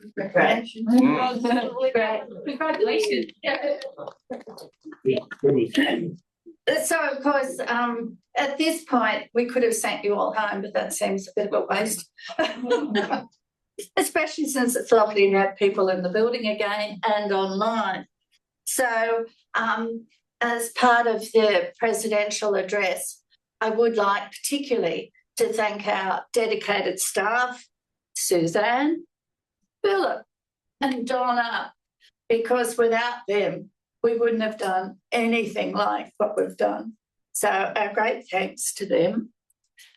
Congratulations. Congratulations. So, of course, at this point, we could have sent you all home, but that seems a bit of a waste. Especially since it's lovely to have people in the building again and online. So, as part of the presidential address, I would like particularly to thank our dedicated staff, Suzanne, Philip and Donna, because without them, we wouldn't have done anything like what we've done. So our great thanks to them.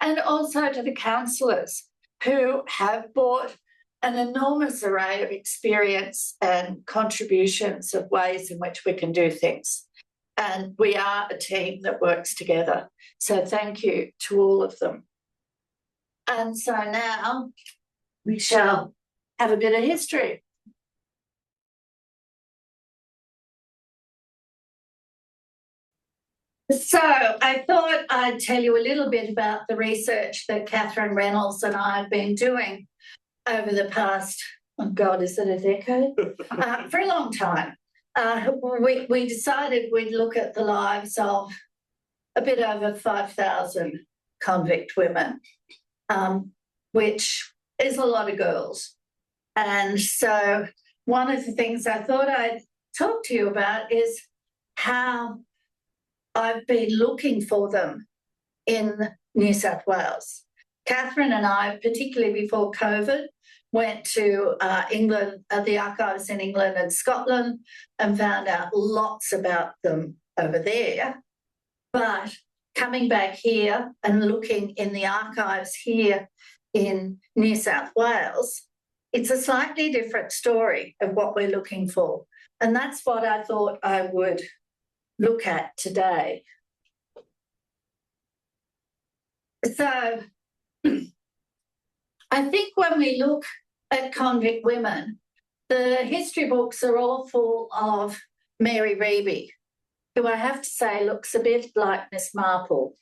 And also to the councillors who have brought an enormous array of experience and contributions of ways in which we can do things. And we are a team that works together. So thank you to all of them. And so now we shall have a bit of history. So I thought I'd tell you a little bit about the research that Kathrine Reynolds and I have been doing over the past, oh God, is it a decade? For a long time. We decided we'd look at the lives of a bit over 5,000 convict women, which is a lot of girls. And so one of the things I thought I'd talk to you about is how I've been looking for them in New South Wales. Kathrine and I, particularly before COVID, went to England, the archives in England and Scotland, and found out lots about them over there. But coming back here and looking in the archives here in New South Wales, it's a slightly different story of what we're looking for. And that's what I thought I would look at today. So I think when we look at convict women, the history books are all full of Mary Reeby, who I have to say looks a bit like Miss Marple.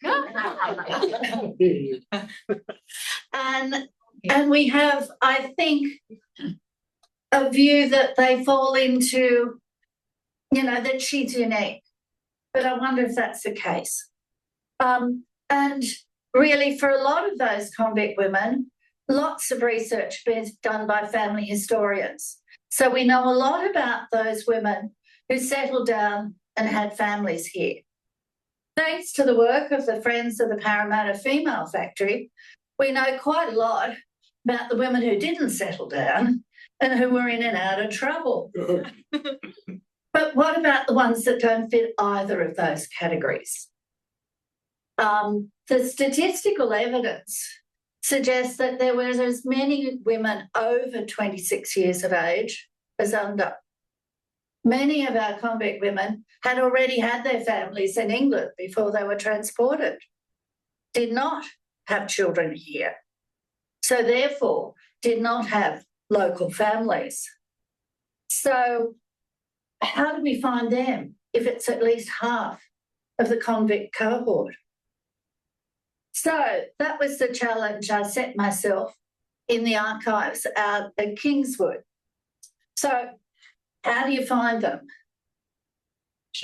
And we have, I think, a view that they fall into, you know, that she's unique. But I wonder if that's the case. And really, for a lot of those convict women, lots of research been done by family historians. So we know a lot about those women who settled down and had families here. Thanks to the work of the Friends of the Parramatta Female Factory, we know quite a lot about the women who didn't settle down and who were in and out of trouble. But what about the ones that don't fit either of those categories? The statistical evidence suggests that there were as many women over 26 years of age as under. Many of our convict women had already had their families in England before they were transported, did not have children here, so therefore did not have local families. So how do we find them if it's at least half of the convict cohort? So that was the challenge I set myself in the archives out at Kingswood. So how do you find them?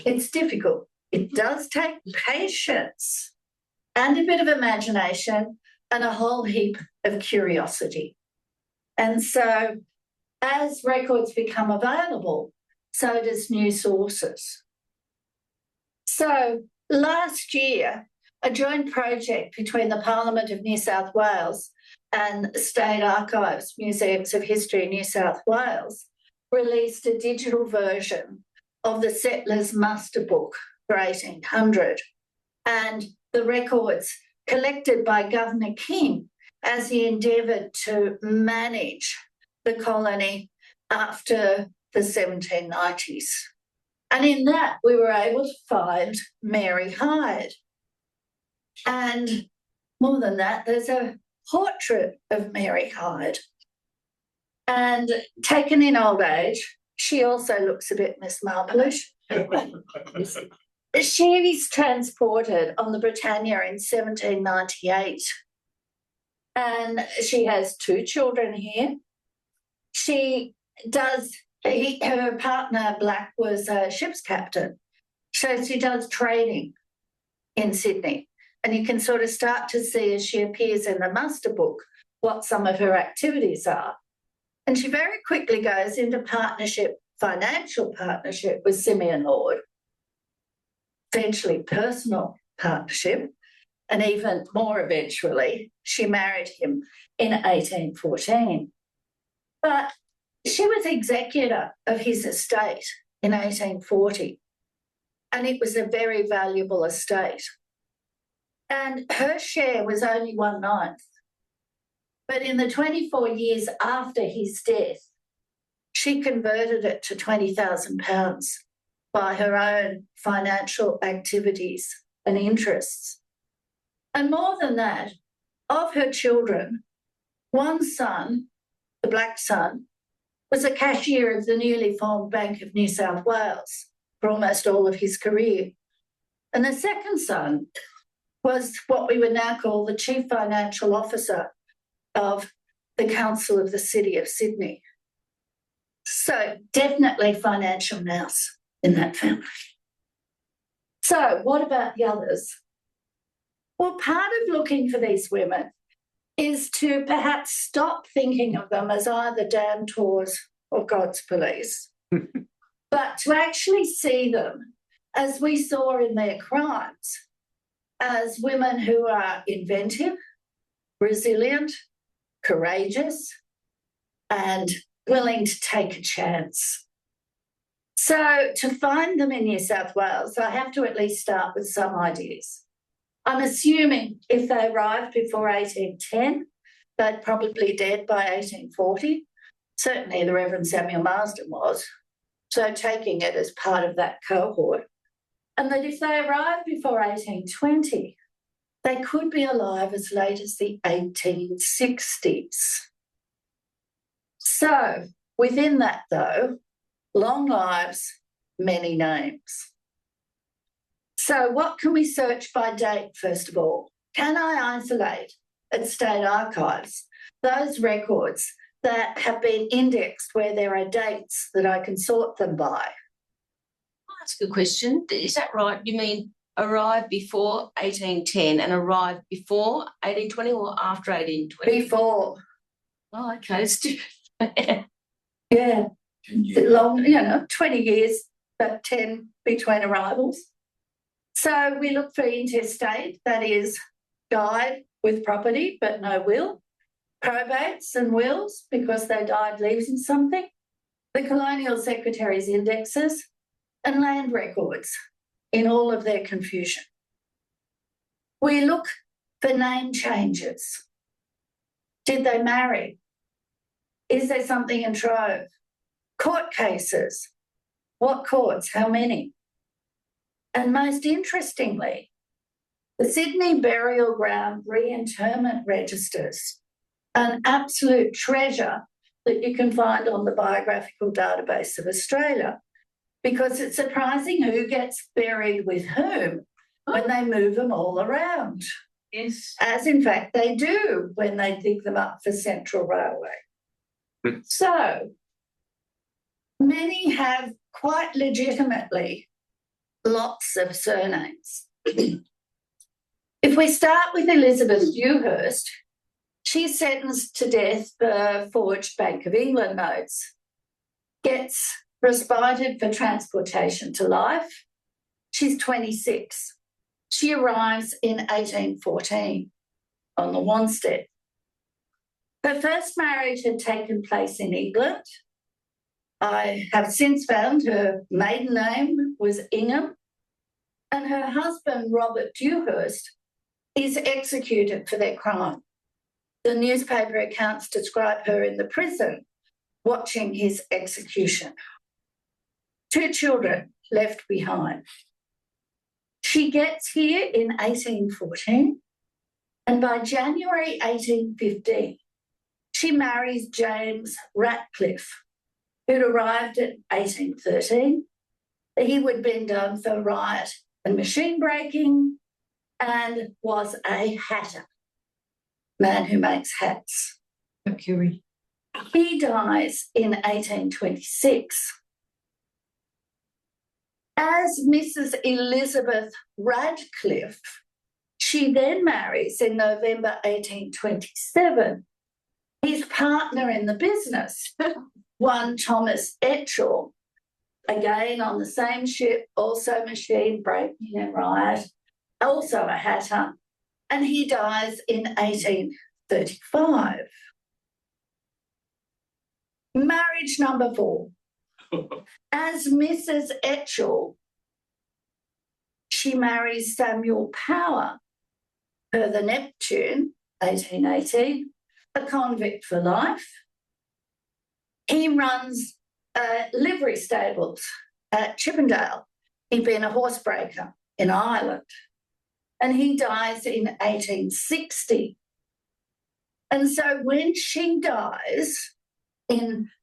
It's difficult. It does take patience and a bit of imagination and a whole heap of curiosity. And so as records become available, so does new sources. So last year, a joint project between the Parliament of New South Wales and State Archives, Museums of History New South Wales, released a digital version of the Settlers Muster Book for 1800 and the records collected by Governor King as he endeavoured to manage the colony after the 1790s. And in that, we were able to find Mary Hyde. And more than that, there's a portrait of Mary Hyde. And taken in old age, she also looks a bit Miss Marple-ish. She's transported on the Britannia in 1798. And she has 2 children here. She does, her partner, Black, was a ship's captain. So she does training in Sydney. And you can sort of start to see as she appears in the muster book what some of her activities are. And she very quickly goes into partnership, financial partnership with Simeon Lord, eventually personal partnership, and even more eventually, she married him in 1814. But she was executor of his estate in 1840, and it was a very valuable estate. And her share was only 1/9. But in the 24 years after his death, she converted it to £20,000 by her own financial activities and interests. And more than that, of her children, one son, the black son, was a cashier of the newly formed Bank of New South Wales for almost all of his career. And the second son was what we would now call the Chief Financial Officer of the Council of the City of Sydney. So definitely financial nous in that family. So what about the others? Well, part of looking for these women is to perhaps stop thinking of them as either damn tours or God's police, but to actually see them, as we saw in their crimes, as women who are inventive, resilient, courageous, and willing to take a chance. So to find them in New South Wales, I have to at least start with some ideas. I'm assuming if they arrived before 1810, they'd probably dead by 1840. Certainly the Reverend Samuel Marsden was, so taking it as part of that cohort. And that if they arrived before 1820, they could be alive as late as the 1860s. So within that, though, long lives, many names. So what can we search by date, first of all? Can I isolate at state archives those records that have been indexed where there are dates that I can sort them by? That's a good question. Is that right? You mean arrived before 1810 and arrived before 1820 or after 1820? Before. Oh, okay. It's different. Yeah. Long, 20 years, but 10 between arrivals. So we look for intestate, that is, died with property but no will, probates and wills because they died leaving something, the colonial secretary's indexes, and land records in all of their confusion. We look for name changes. Did they marry? Is there something in trove? Court cases. What courts? How many? And most interestingly, the Sydney Burial Ground reinterment registers, an absolute treasure that you can find on the Biographical Database of Australia, because it's surprising who gets buried with whom when they move them all around. Yes. As in fact they do when they dig them up for Central Railway. So many have quite legitimately lots of surnames. If we start with Elizabeth Dewhurst, she's sentenced to death for forged Bank of England notes, gets respited for transportation to life. She's 26. She arrives in 1814 on the Wanstead. Her first marriage had taken place in England. I have since found her maiden name was Ingham, and her husband, Robert Dewhurst, is executed for their crime. The newspaper accounts describe her in the prison watching his execution. 2 children left behind. She gets here in 1814, and by January 1815, she marries James Ratcliffe, who'd arrived at 1813. He would been done for riot and machine breaking and was a hatter, man who makes hats. Mercury. He dies in 1826. As Mrs. Elizabeth Radcliffe, she then marries in November 1827 his partner in the business, one Thomas Etchell, again on the same ship, also machine breaking and riot, also a hatter, and he dies in 1835. Marriage number 4. As Mrs. Etchell, she marries Samuel Power, per the Neptune, 1818, a convict for life. He runs livery stables at Chippendale. He'd been a horsebreaker in Ireland. And he dies in 1860. And so when she dies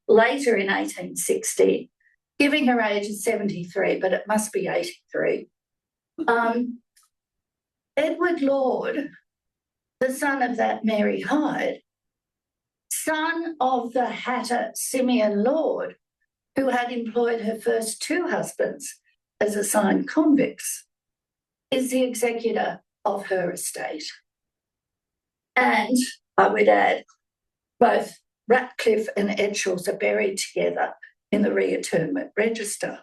later in 1860, giving her age is 73, but it must be 83, Edward Lord, the son of that Mary Hyde, son of the hatter Simeon Lord, who had employed her first 2 husbands as assigned convicts, is the executor of her estate. And I would add, both Ratcliffe and Etchells are buried together in the reinterment register.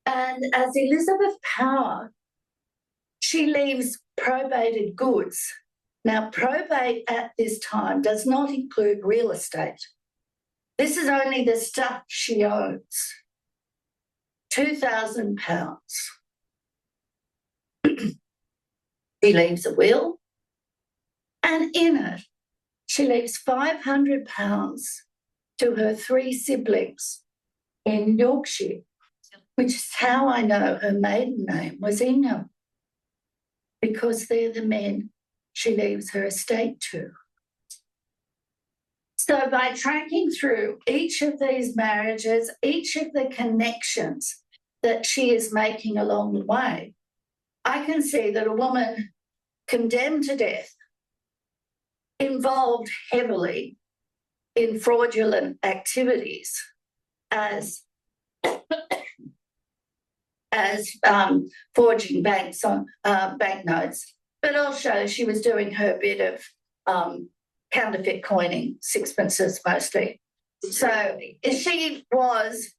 And as Elizabeth Power, she leaves probated goods. Now, probate at this time does not include real estate. This is only the stuff she owns. £2,000. She leaves a will, and in it, she leaves £500 to her 3 siblings in Yorkshire, which is how I know her maiden name was Ingham, because they're the men she leaves her estate to. So by tracking through each of these marriages, each of the connections that she is making along the way, I can see that a woman condemned to death, involved heavily in fraudulent activities as forging banks on banknotes, but also she was doing her bit of counterfeit coining, sixpences mostly. So she was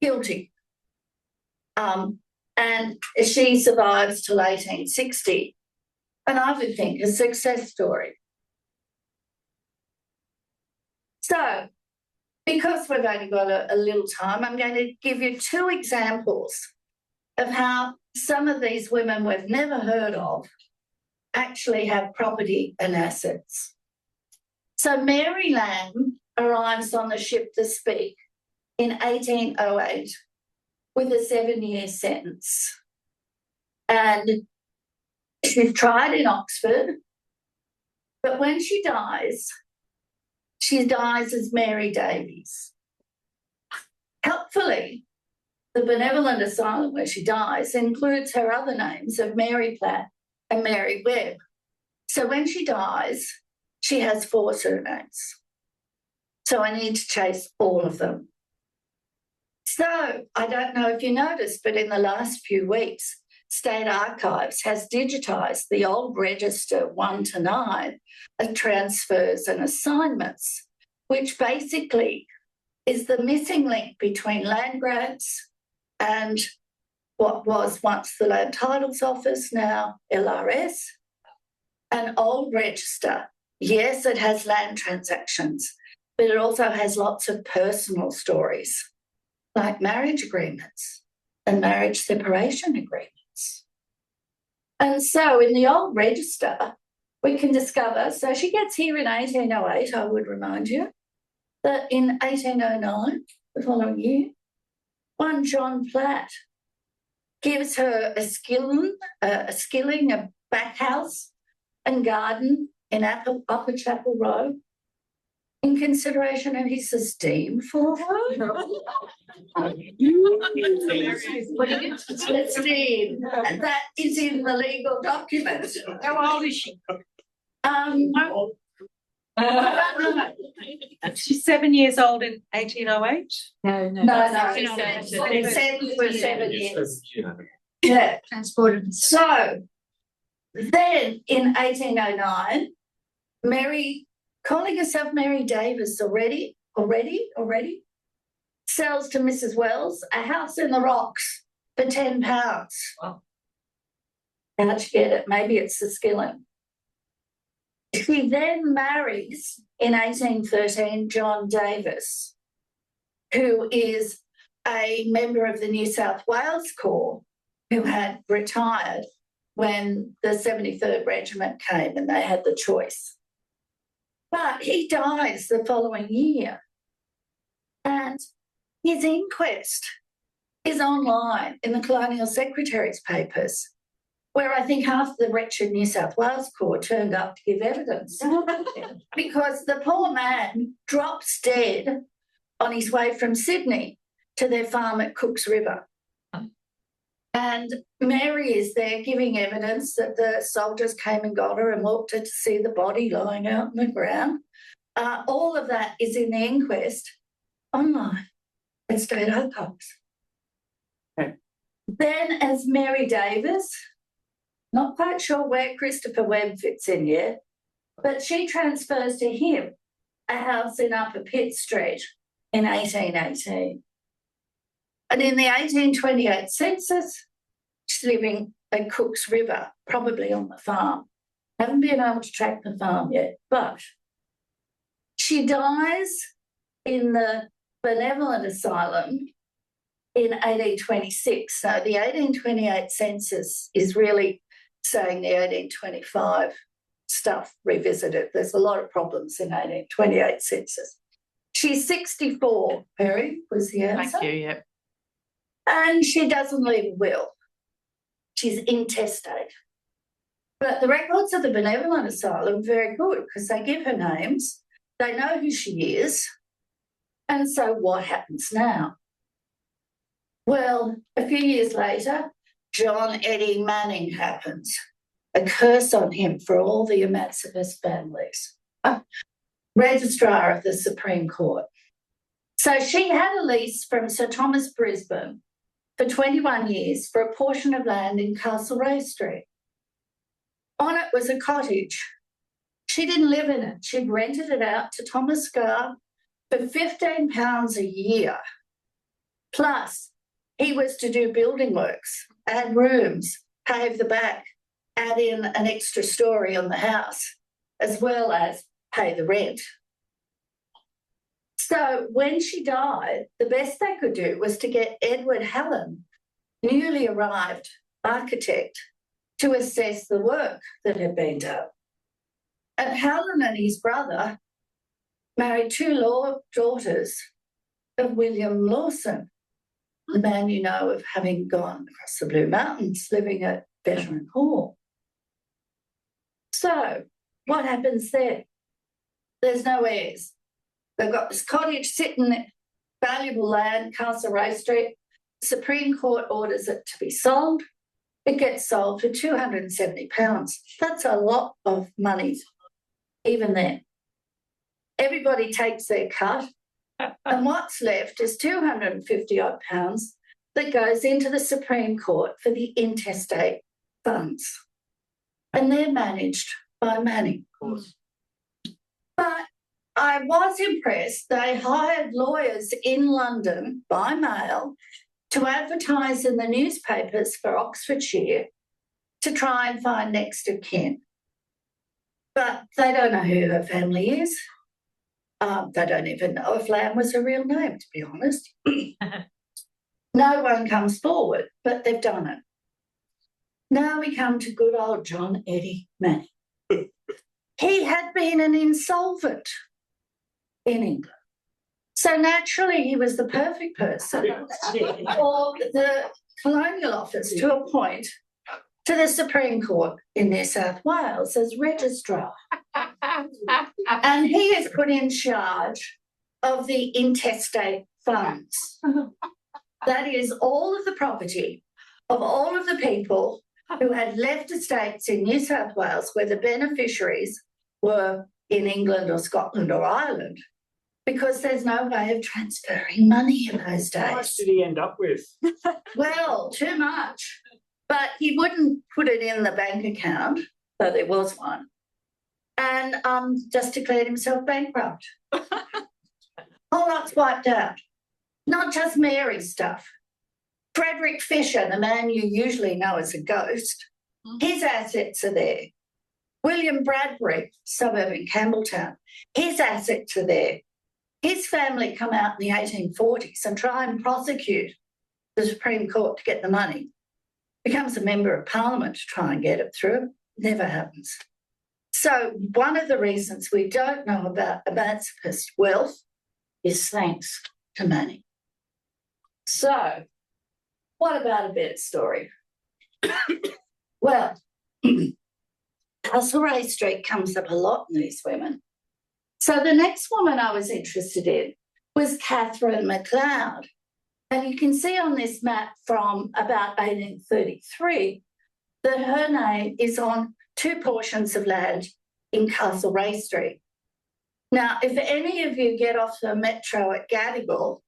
guilty. And she survives till 1860. And I would think a success story. So, because we've only got a little time, I'm going to give you 2 examples of how some of these women we've never heard of actually have property and assets. So Mary Lamb arrives on the ship The Speak in 1808 with a 7-year sentence. And she's tried in Oxford, but when she dies as Mary Davies. Helpfully, the benevolent asylum where she dies includes her other names of Mary Platt and Mary Webb. So when she dies, she has 4 surnames. So I need to chase all of them. So I don't know if you noticed, but in the last few weeks, State Archives has digitised the old register 1 to 9 of transfers and assignments, which basically is the missing link between land grants and what was once the Land Titles Office, now LRS, an old register. Yes, it has land transactions, but it also has lots of personal stories, like marriage agreements and marriage separation agreements. And so in the old register, we can discover, so she gets here in 1808, I would remind you, that in 1809, the following year, one John Platt gives her a skilling, a back house and garden in Upper Chapel Road in consideration of his esteem for her. Esteem. That is in the legal document. How old is she? She's 7 years old in 1808. No. It said for 7 years. Yeah. Yeah. Transported. So then in 1809, Mary, calling herself Mary Davis already, sells to Mrs. Wells a house in the Rocks for £10. Wow. How'd you get it? Maybe it's the skilling. She then marries in 1813 John Davis, who is a member of the New South Wales Corps who had retired when the 73rd Regiment came and they had the choice. But he dies the following year, and his inquest is online in the Colonial Secretary's papers, where I think half the wretched New South Wales Corps turned up to give evidence because the poor man drops dead on his way from Sydney to their farm at Cooks River. And Mary is there giving evidence that the soldiers came and got her and walked her to see the body lying out on the ground. All of that is in the inquest online at State Archives. Okay. Then as Mary Davis, not quite sure where Christopher Webb fits in yet, but she transfers to him a house in Upper Pitt Street in 1818. And in the 1828 census, she's living at Cooks River, probably on the farm. Haven't been able to track the farm yet, but she dies in the Benevolent Asylum in 1826. So the 1828 census is really saying the 1825 stuff revisited. There's a lot of problems in 1828 census. She's 64, Perry, was the answer. Thank you, yeah. And she doesn't leave a will. She's intestate. But the records of the Benevolent Asylum are very good because they give her names, they know who she is, and so what happens now? Well, a few years later, John Eddie Manning happens. A curse on him for all the emancipist families. Registrar of the Supreme Court. So she had a lease from Sir Thomas Brisbane for 21 years for a portion of land in Castlereagh Street. On it was a cottage. She didn't live in it. She'd rented it out to Thomas Scarr for £15 a year. Plus, he was to do building works, add rooms, pave the back, add in an extra story on the house, as well as pay the rent. So when she died, the best they could do was to get Edward Hallam, newly arrived architect, to assess the work that had been done. And Hallam and his brother married two daughters of William Lawson, the man you know of having gone across the Blue Mountains, living at Veteran Hall. So what happens there? There's no heirs. They've got this cottage sitting in valuable land, Castlereagh Street. The Supreme Court orders it to be sold. It gets sold for £270. That's a lot of money, even then. Everybody takes their cut, and what's left is £250 odd that goes into the Supreme Court for the intestate funds. And they're managed by Manning, of course. But I was impressed. They hired lawyers in London by mail to advertise in the newspapers for Oxfordshire to try and find next of kin. But they don't know who her family is. They don't even know if Lamb was her real name, to be honest. No one comes forward, but they've done it. Now we come to good old John Eddie Manning. He had been an insolvent in England. So naturally, he was the perfect person for the Colonial Office to appoint to the Supreme Court in New South Wales as registrar. And he is put in charge of the intestate funds. That is all of the property of all of the people who had left estates in New South Wales where the beneficiaries were in England or Scotland or Ireland because there's no way of transferring money in those How much days. did he end up with? Well, too much. But he wouldn't put it in the bank account, though there was one, and just declared himself bankrupt. Whole lot's wiped out. Not just Mary's stuff. Frederick Fisher, the man you usually know as a ghost, his assets are there. William Bradbury, suburb in Campbelltown, his assets are there. His family come out in the 1840s and try and prosecute the Supreme Court to get the money. Becomes a member of Parliament to try and get it through. Never happens. So one of the reasons we don't know about emancipist wealth is thanks to money. So what about a better story? Well, Castlereagh Street comes up a lot in these women. So the next woman I was interested in was Kathrine MacLeod. And you can see on this map from about 1833 that her name is on two portions of land in Castlereagh Street. Now, if any of you get off the metro at Gadigal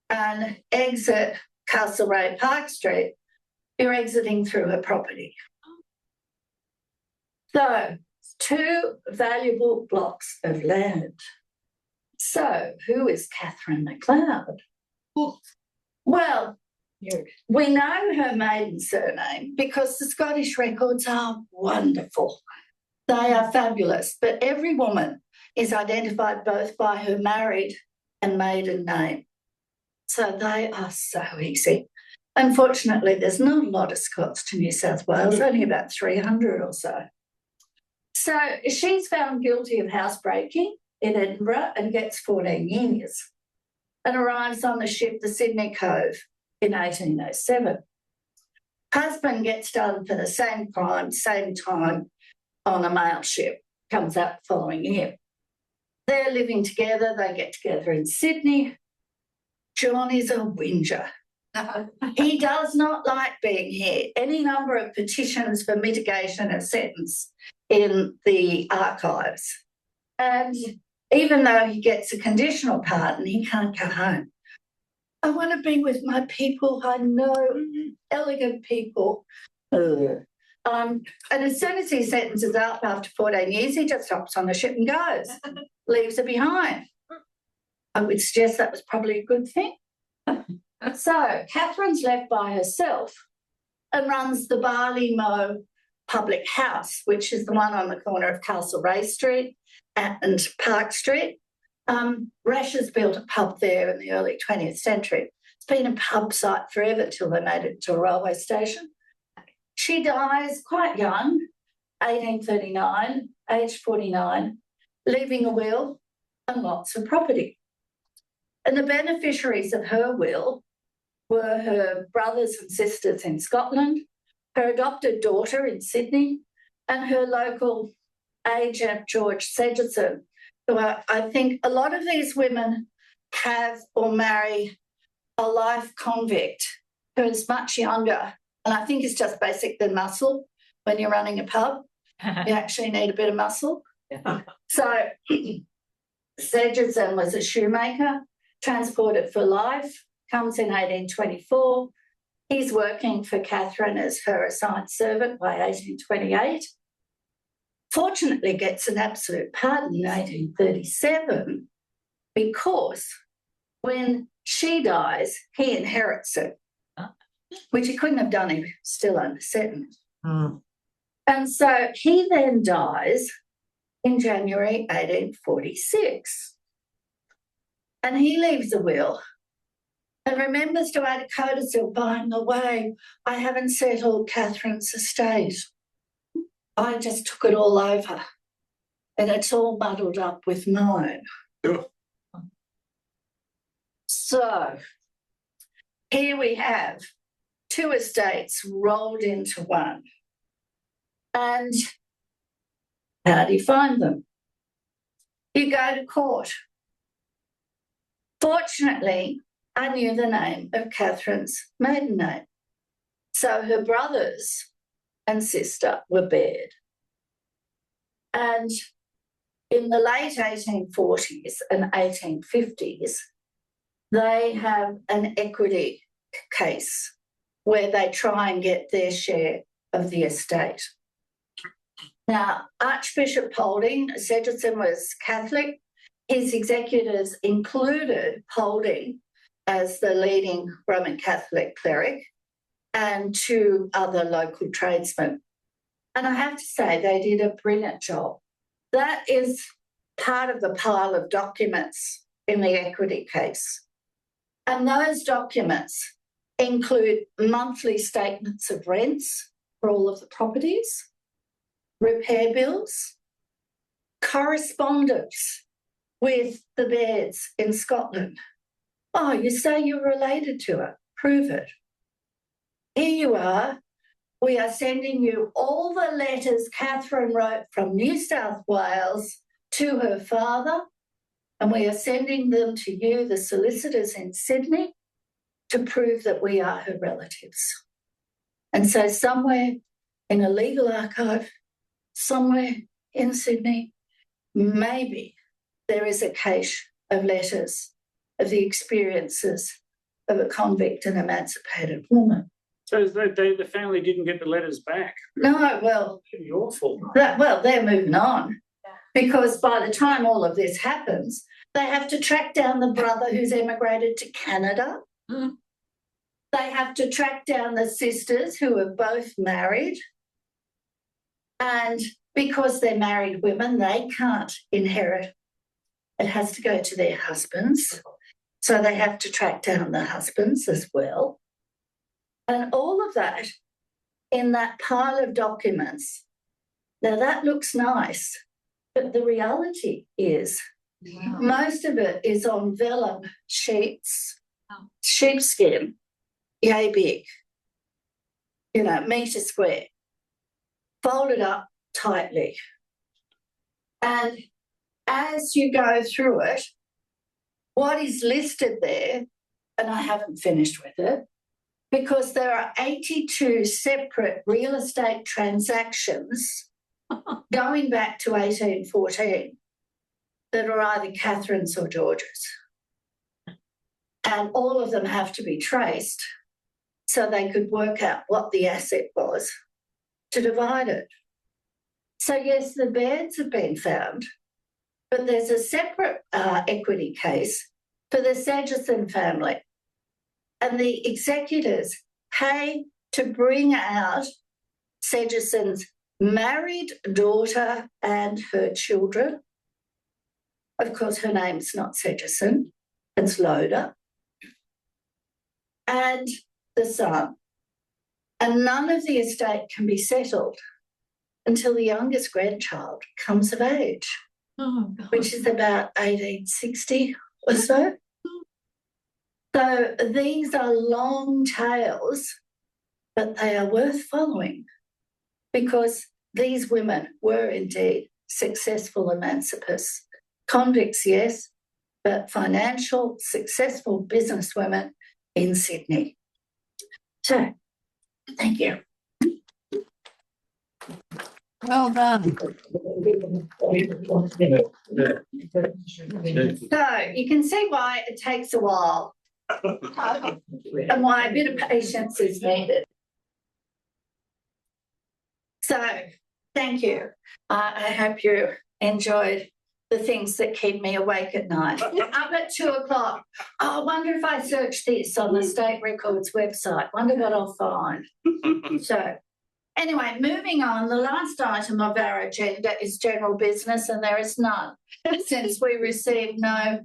and exit Castlereagh Park Street, you're exiting through her property. So, two valuable blocks of land. So, who is Kathrine MacLeod? Well, we know her maiden surname because the Scottish records are wonderful. They are fabulous, but every woman is identified both by her married and maiden name. So they are so easy. Unfortunately, there's not a lot of Scots to New South Wales, only about 300 or so. So she's found guilty of housebreaking in Edinburgh and gets 14 years and arrives on the ship the Sydney Cove in 1807. Husband gets done for the same crime, same time on a mail ship, comes out the following year. They're living together, they get together in Sydney. John is a whinger. He does not like being here. Any number of petitions for mitigation of sentence in the archives. And even though he gets a conditional pardon, he can't go home. I want to be with my people. I know elegant people. And as soon as he sentences out after 14 years, he just hops on the ship and goes, leaves her behind. I would suggest that was probably a good thing. So Catherine's left by herself and runs the Barley Mow Public House, which is the one on the corner of Castlereagh Street and Park Street. RAHS has built a pub there in the early 20th century. It's been a pub site forever till they made it to a railway station. She dies quite young, 1839, aged 49, leaving a will and lots of property. And the beneficiaries of her will were her brothers and sisters in Scotland, her adopted daughter in Sydney, and her local agent, George Sedgerson, who I think a lot of these women have or marry a life convict who is much younger. And I think it's just basic the muscle when you're running a pub. You actually need a bit of muscle. So Sedgerson was a shoemaker, transported for life, comes in 1824. He's working for Kathrine as her assigned servant by 1828. Fortunately gets an absolute pardon in 1837 because when she dies, he inherits it, which he couldn't have done if he was still under sentence. And so he then dies in January 1846. And he leaves a will and remembers to add a codicil, by the way, I haven't settled Catherine's estate. I just took it all over and it's all muddled up with mine. So here we have two estates rolled into one. And how do you find them? You go to court. Fortunately, I knew the name of Catherine's maiden name. So her brothers and sister were bared. And in the late 1840s and 1850s, they have an equity case where they try and get their share of the estate. Now, Archbishop Polding, Sedgeson was Catholic. His executors included Polding as the leading Roman Catholic cleric and 2 other local tradesmen. And I have to say, they did a brilliant job. That is part of the pile of documents in the equity case. And those documents include monthly statements of rents for all of the properties, repair bills, correspondence with the Bairds in Scotland. Oh, you say you're related to it. Prove it. Here you are. We are sending you all the letters Kathrine wrote from New South Wales to her father, and we are sending them to you, the solicitors in Sydney, to prove that we are her relatives. And so somewhere in a legal archive, somewhere in Sydney, maybe there is a cache of letters of the experiences of a convict and emancipated woman. So the family didn't get the letters back. No, well, Pretty awful. they're moving on, because by the time all of this happens, they have to track down the brother who's emigrated to Canada. Mm. They have to track down the sisters who are both married. And because they're married women, they can't inherit. It has to go to their husbands. So they have to track down the husbands as well. And all of that in that pile of documents. Now that looks nice, but the reality is most of it is on vellum sheets, sheepskin, yay big, metre square, folded up tightly. And as you go through it, what is listed there, and I haven't finished with it, because there are 82 separate real estate transactions going back to 1814 that are either Kathrine's or George's. And all of them have to be traced so they could work out what the asset was to divide it. So yes, the Bairds have been found, but there's a separate equity case for the Sedgeson family. And the executors pay to bring out Sedgeson's married daughter and her children. Of course, her name's not Sedgeson, it's Loda. And the son. And none of the estate can be settled until the youngest grandchild comes of age, which is about 1860 or so. So these are long tales, but they are worth following because these women were indeed successful emancipists. Convicts, yes, but financial, successful businesswomen in Sydney. So, thank you. Well done. So you can see why it takes a while and why a bit of patience is needed. So thank you. I hope you enjoyed the things that keep me awake at night. Up at 2 o'clock. Oh, I wonder if I search this on the State Records website. Wonder what I'll find. So anyway, moving on, the last item of our agenda is general business, and there is none since we received no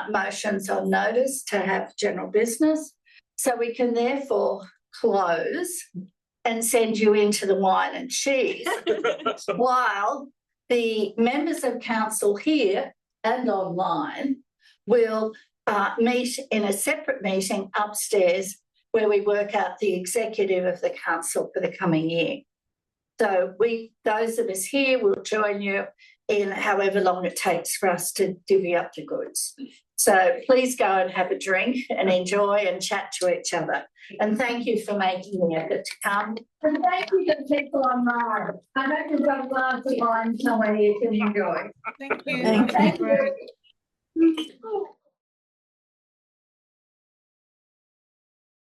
motions on notice to have general business. So we can therefore close and send you into the wine and cheese while the members of council here and online will meet in a separate meeting upstairs where we work out the executive of the council for the coming year. So those of us here will join you in however long it takes for us to divvy up the goods. So please go and have a drink and enjoy and chat to each other. And thank you for making the effort to come. And thank you to the people online. I hope you've got a glass of wine somewhere you can enjoy. Thank you. Thank you. Thank you.